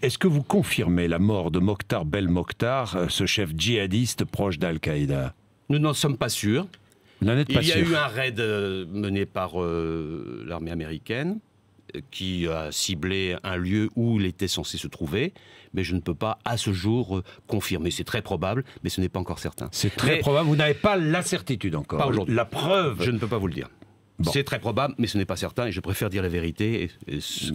Est-ce que vous confirmez la mort de Mokhtar Belmokhtar, ce chef djihadiste proche d'Al-Qaïda? Nous n'en sommes pas sûrs. Vous n'en êtes pas sûr? Il y a eu un raid mené par l'armée américaine qui a ciblé un lieu où il était censé se trouver, mais je ne peux pas à ce jour confirmer. C'est très probable, mais ce n'est pas encore certain. C'est très probable, vous n'avez pas la certitude encore. Pas aujourd'hui. La preuve. Je ne peux pas vous le dire. Bon. C'est très probable, mais ce n'est pas certain, et je préfère dire la vérité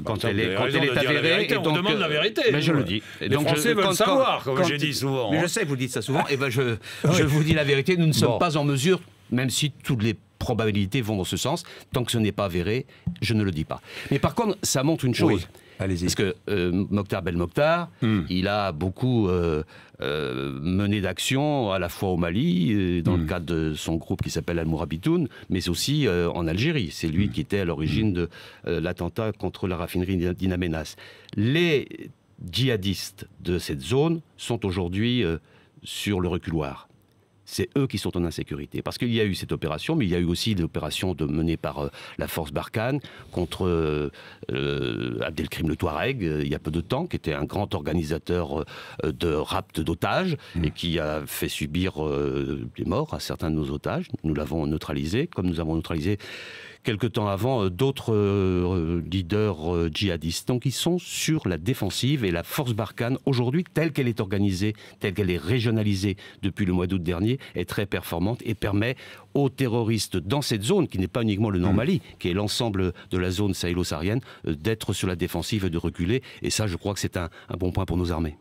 quand elle est avérée. On vous demande la vérité. Mais je le dis. Les Français veulent savoir, comme je dis souvent. Mais je sais, vous dites ça souvent, et ben je vous dis la vérité, nous ne sommes pas en mesure, même si toutes les probabilités vont dans ce sens, tant que ce n'est pas avéré, je ne le dis pas. Mais par contre, ça montre une chose. Oui. Allez-y. Parce que Mokhtar Belmokhtar, il a beaucoup mené d'actions à la fois au Mali, dans le cadre de son groupe qui s'appelle Al-Mourabitoun, mais aussi en Algérie. C'est lui qui était à l'origine de l'attentat contre la raffinerie d'In Amenas. Les djihadistes de cette zone sont aujourd'hui sur le reculoir. C'est eux qui sont en insécurité. Parce qu'il y a eu cette opération, mais il y a eu aussi l'opération menée par la force Barkhane contre Abdelkrim le Touareg, il y a peu de temps, qui était un grand organisateur de rapt d'otages et qui a fait subir des morts à certains de nos otages. Nous l'avons neutralisé, comme nous avons neutralisé quelque temps avant d'autres leaders djihadistes. Donc ils sont sur la défensive, et la force Barkhane, aujourd'hui, telle qu'elle est organisée, telle qu'elle est régionalisée depuis le mois d'août dernier, est très performante et permet aux terroristes dans cette zone, qui n'est pas uniquement le Nord Mali, qui est l'ensemble de la zone sahélo-saharienne, d'être sur la défensive et de reculer. Et ça, je crois que c'est un bon point pour nos armées.